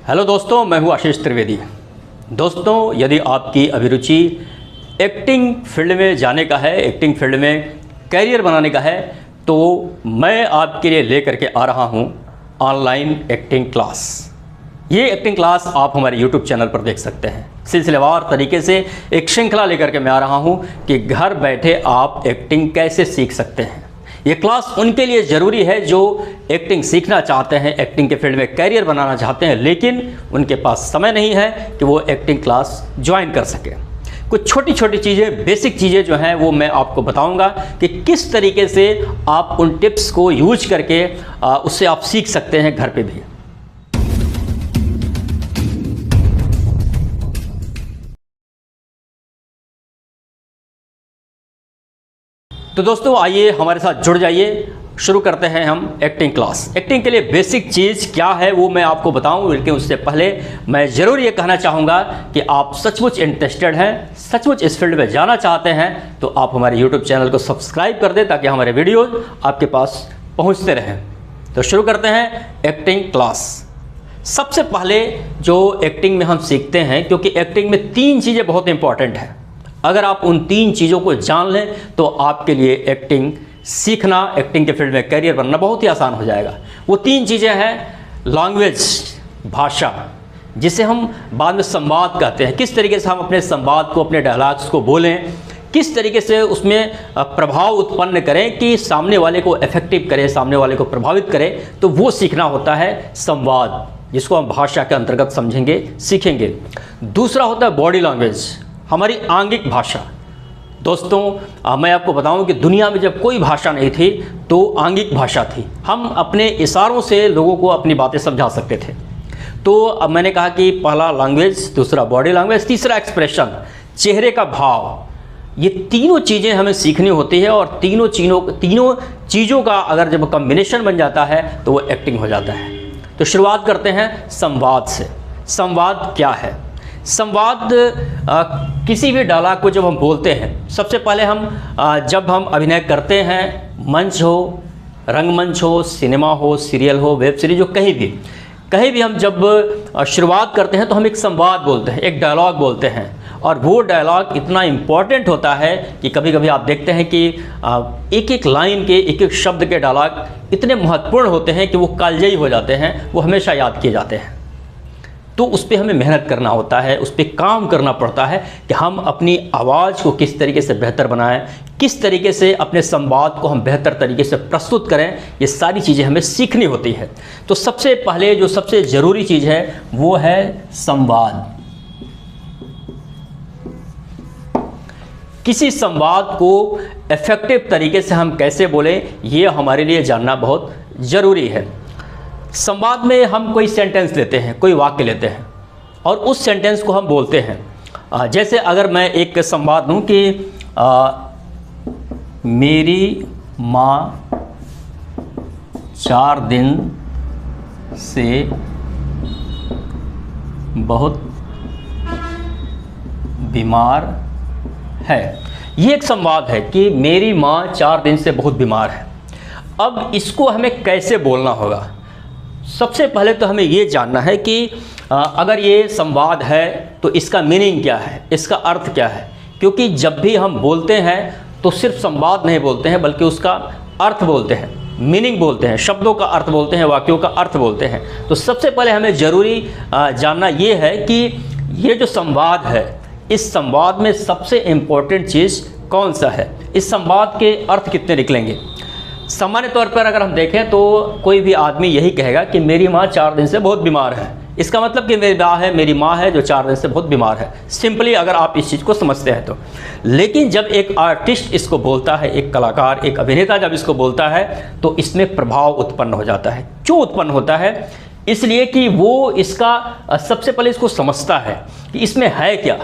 Hello दोस्तों, मैं हूं आशीष त्रिवेदी। दोस्तों, यदि आपकी अभिरुचि एक्टिंग फील्ड में जाने का है, एक्टिंग फील्ड में कैरियर बनाने का है, तो मैं आपके लिए लेकर के आ रहा हूं ऑनलाइन एक्टिंग क्लास। ये एक्टिंग क्लास आप हमारे YouTube चैनल पर देख सकते हैं। सिलसिलेवार तरीके से एक श्रृंखला लेकर के मैं आ रहा हूं कि घर बैठे आप एक्टिंग कैसे सीख सकते हैं। ये क्लास उनके लिए ज़रूरी है जो एक्टिंग सीखना चाहते हैं, एक्टिंग के फील्ड में कैरियर बनाना चाहते हैं, लेकिन उनके पास समय नहीं है कि वो एक्टिंग क्लास ज्वाइन कर सकें। कुछ छोटी छोटी चीज़ें, बेसिक चीज़ें जो हैं वो मैं आपको बताऊंगा कि किस तरीके से आप उन टिप्स को यूज करके उससे आप सीख सकते हैं घर पे भी। तो दोस्तों, आइए हमारे साथ जुड़ जाइए। शुरू करते हैं हम एक्टिंग क्लास। एक्टिंग के लिए बेसिक चीज़ क्या है वो मैं आपको बताऊं, लेकिन उससे पहले मैं ज़रूर ये कहना चाहूँगा कि आप सचमुच इंटरेस्टेड हैं, सचमुच इस फील्ड में जाना चाहते हैं, तो आप हमारे YouTube चैनल को सब्सक्राइब कर दें ताकि हमारे वीडियो आपके पास पहुँचते रहें। तो शुरू करते हैं एक्टिंग क्लास। सबसे पहले जो एक्टिंग में हम सीखते हैं, क्योंकि एक्टिंग में 3 चीज़ें बहुत इंपॉर्टेंट हैं। अगर आप उन 3 चीज़ों को जान लें तो आपके लिए एक्टिंग सीखना, एक्टिंग के फील्ड में करियर बनना बहुत ही आसान हो जाएगा। वो 3 चीज़ें हैं लैंग्वेज, भाषा, जिसे हम बाद में संवाद कहते हैं। किस तरीके से हम अपने संवाद को, अपने डायलॉग्स को बोलें, किस तरीके से उसमें प्रभाव उत्पन्न करें कि सामने वाले को इफेक्टिव करे, सामने वाले को प्रभावित करे, तो वो सीखना होता है संवाद, जिसको हम भाषा के अंतर्गत समझेंगे, सीखेंगे। दूसरा होता है बॉडी लैंग्वेज, हमारी आंगिक भाषा। दोस्तों, मैं आपको बताऊं कि दुनिया में जब कोई भाषा नहीं थी तो आंगिक भाषा थी। हम अपने इशारों से लोगों को अपनी बातें समझा सकते थे। तो अब मैंने कहा कि पहला लैंग्वेज, दूसरा बॉडी लैंग्वेज, तीसरा एक्सप्रेशन, चेहरे का भाव। ये तीनों चीज़ें हमें सीखनी होती है और तीनों चीज़ों का अगर जब कॉम्बिनेशन बन जाता है तो वो एक्टिंग हो जाता है। तो शुरुआत करते हैं संवाद से। संवाद क्या है? संवाद किसी भी डायलॉग को जब हम बोलते हैं, सबसे पहले हम जब हम अभिनय करते हैं, मंच हो, रंगमंच हो, सिनेमा हो, सीरियल हो, वेब सीरीज हो, कहीं भी हम जब शुरुआत करते हैं तो हम एक संवाद बोलते हैं, एक डायलॉग बोलते हैं। और वो डायलॉग इतना इम्पॉर्टेंट होता है कि कभी कभी आप देखते हैं कि एक एक लाइन के, एक एक शब्द के डायलॉग इतने महत्वपूर्ण होते हैं कि वो कालजयी हो जाते हैं, वो हमेशा याद किए जाते हैं। तो उस पर हमें मेहनत करना होता है, उस पर काम करना पड़ता है कि हम अपनी आवाज़ को किस तरीके से बेहतर बनाएं, किस तरीके से अपने संवाद को हम बेहतर तरीके से प्रस्तुत करें। ये सारी चीज़ें हमें सीखनी होती है। तो सबसे पहले जो सबसे ज़रूरी चीज़ है वो है संवाद। किसी संवाद को इफेक्टिव तरीके से हम कैसे बोलें, ये हमारे लिए जानना बहुत ज़रूरी है। संवाद में हम कोई सेंटेंस लेते हैं, कोई वाक्य लेते हैं और उस सेंटेंस को हम बोलते हैं। जैसे अगर मैं एक संवाद दूं कि मेरी माँ 4 दिन से बहुत बीमार है। ये एक संवाद है कि मेरी माँ 4 दिन से बहुत बीमार है। अब इसको हमें कैसे बोलना होगा? सबसे पहले तो हमें ये जानना है कि अगर ये संवाद है तो इसका मीनिंग क्या है, इसका अर्थ क्या है। क्योंकि जब भी हम बोलते हैं तो सिर्फ संवाद नहीं बोलते हैं, बल्कि उसका अर्थ बोलते हैं, मीनिंग बोलते हैं, शब्दों का अर्थ बोलते हैं, वाक्यों का अर्थ बोलते हैं। तो सबसे पहले हमें ज़रूरी जानना ये है कि ये जो संवाद है, इस संवाद में सबसे इम्पोर्टेंट चीज़ कौन सा है, इस संवाद के अर्थ कितने निकलेंगे। सामान्य तौर पर अगर हम देखें तो कोई भी आदमी यही कहेगा कि मेरी माँ 4 दिन से बहुत बीमार है। इसका मतलब कि मेरी माँ है जो 4 दिन से बहुत बीमार है, सिंपली अगर आप इस चीज़ को समझते हैं तो। लेकिन जब एक आर्टिस्ट इसको बोलता है, एक कलाकार, एक अभिनेता जब इसको बोलता है तो इसमें प्रभाव उत्पन्न हो जाता है। क्यों उत्पन्न होता है? इसलिए कि वो इसका सबसे पहले इसको समझता है कि इसमें है क्या।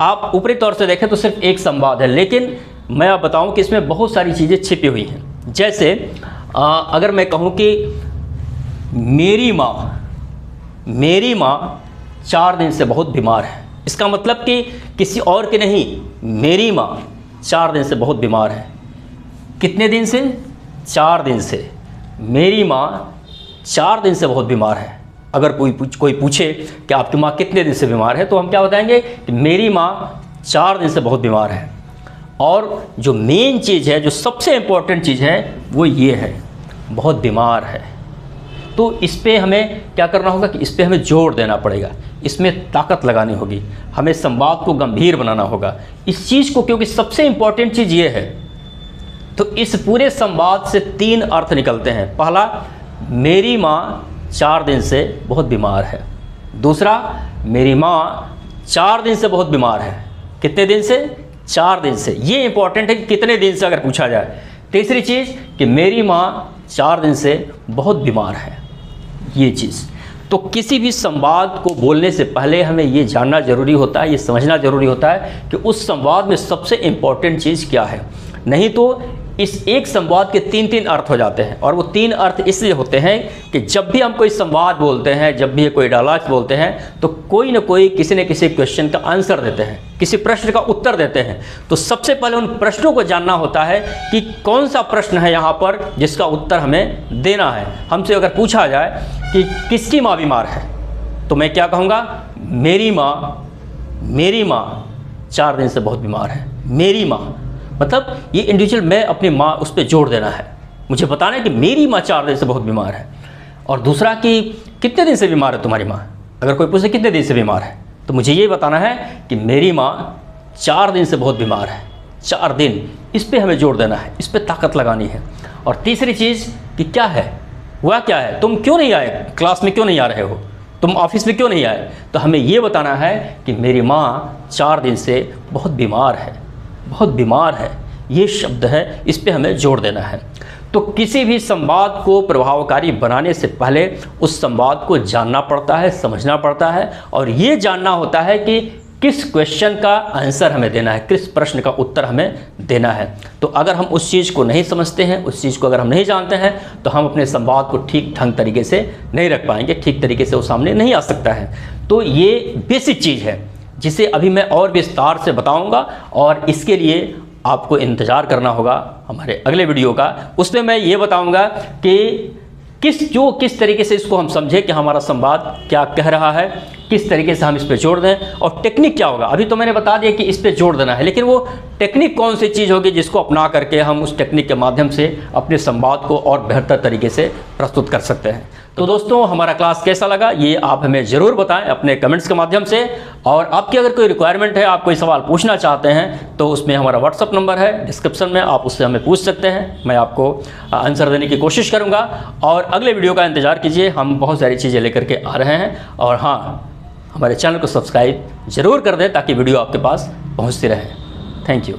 आप ऊपरी तौर से देखें तो सिर्फ एक संवाद है, लेकिन मैं आप बताऊं कि इसमें बहुत सारी चीज़ें छिपी हुई हैं। जैसे अगर मैं कहूं कि मेरी माँ 4 दिन से बहुत बीमार है, इसका मतलब कि किसी और के नहीं, मेरी माँ 4 दिन से बहुत बीमार है। कितने दिन से? 4 दिन से। मेरी माँ 4 दिन से बहुत बीमार है। अगर कोई पूछे कि आपकी माँ कितने दिन से बीमार है, तो हम क्या बताएंगे कि मेरी माँ 4 दिन से बहुत बीमार है। और जो मेन चीज़ है, जो सबसे इम्पोर्टेंट चीज़ है, वो ये है, बहुत बीमार है। तो इस पे हमें क्या करना होगा कि इस पे हमें जोर देना पड़ेगा, इसमें ताकत लगानी होगी, हमें संवाद को गंभीर बनाना होगा इस चीज़ को, क्योंकि सबसे इम्पोर्टेंट चीज़ ये है। तो इस पूरे संवाद से 3 अर्थ निकलते हैं। पहला, मेरी माँ 4 दिन से बहुत बीमार है। दूसरा, मेरी माँ 4 दिन से बहुत बीमार है। कितने दिन से? 4 दिन से। ये इंपॉर्टेंट है कि कितने दिन से अगर पूछा जाए। तीसरी चीज़ कि मेरी माँ 4 दिन से बहुत बीमार है, ये चीज़। तो किसी भी संवाद को बोलने से पहले हमें ये जानना ज़रूरी होता है, ये समझना ज़रूरी होता है कि उस संवाद में सबसे इम्पॉर्टेंट चीज़ क्या है। नहीं तो इस एक संवाद के 3 अर्थ हो जाते हैं। और वो 3 अर्थ इसलिए होते हैं कि जब भी हम कोई संवाद बोलते हैं, जब भी कोई डायलॉग बोलते हैं, तो कोई ना कोई किसी न किसी क्वेश्चन का आंसर देते हैं, किसी प्रश्न का उत्तर देते हैं। तो सबसे पहले उन प्रश्नों को जानना होता है कि कौन सा प्रश्न है यहाँ पर जिसका उत्तर हमें देना है। हमसे अगर पूछा जाए कि किसकी माँ बीमार है, तो मैं क्या कहूँगा? मेरी माँ 4 दिन से बहुत बीमार है। मेरी माँ मतलब ये इंडिविजुअल, मैं अपनी माँ, उस पर जोर देना है। मुझे बताना है कि मेरी माँ 4 दिन से बहुत बीमार है। और दूसरा कि कितने दिन से बीमार है तुम्हारी माँ। अगर कोई पूछे कितने दिन से बीमार है, तो मुझे ये बताना है कि मेरी माँ 4 दिन से बहुत बीमार है। 4 दिन, इस पर हमें जोर देना है, इस पर ताकत लगानी है। और तीसरी चीज़ कि क्या है, वह क्या है, तुम क्यों नहीं आए, क्लास में क्यों नहीं आ रहे हो, तुम ऑफिस में क्यों नहीं आए। तो हमें ये बताना है कि मेरी माँ 4 दिन से बहुत बीमार है, बहुत बीमार है, ये शब्द है, इस पे हमें जोर देना है। तो किसी भी संवाद को प्रभावकारी बनाने से पहले उस संवाद को जानना पड़ता है, समझना पड़ता है, और ये जानना होता है कि किस क्वेश्चन का आंसर हमें देना है, किस प्रश्न का उत्तर हमें देना है। तो अगर हम उस चीज़ को नहीं समझते हैं, उस चीज़ को अगर हम नहीं जानते हैं, तो हम अपने संवाद को ठीक ढंग तरीके से नहीं रख पाएंगे, ठीक तरीके से वो सामने नहीं आ सकता है। तो ये बेसिक चीज़ है जिसे अभी मैं और विस्तार से बताऊंगा, और इसके लिए आपको इंतज़ार करना होगा हमारे अगले वीडियो का। उसमें मैं ये बताऊंगा कि किस तरीके से इसको हम समझें कि हमारा संवाद क्या कह रहा है, किस तरीके से हम इस पे जोड़ दें, और टेक्निक क्या होगा। अभी तो मैंने बता दिया कि इस पे जोड़ देना है, लेकिन वो टेक्निक कौन सी चीज़ होगी जिसको अपना करके हम उस टेक्निक के माध्यम से अपने संवाद को और बेहतर तरीके से प्रस्तुत कर सकते हैं। तो दोस्तों, हमारा क्लास कैसा लगा ये आप हमें ज़रूर बताएं अपने कमेंट्स के माध्यम से। और आपकी अगर कोई रिक्वायरमेंट है, आप कोई सवाल पूछना चाहते हैं, तो उसमें हमारा व्हाट्सअप नंबर है डिस्क्रिप्शन में, आप उससे हमें पूछ सकते हैं। मैं आपको आंसर देने की कोशिश करूँगा। और अगले वीडियो का इंतज़ार कीजिए, हम बहुत सारी चीज़ें लेकर के आ रहे हैं। और हाँ, हमारे चैनल को सब्सक्राइब ज़रूर कर दें ताकि वीडियो आपके पास पहुँचती रहे। Thank you.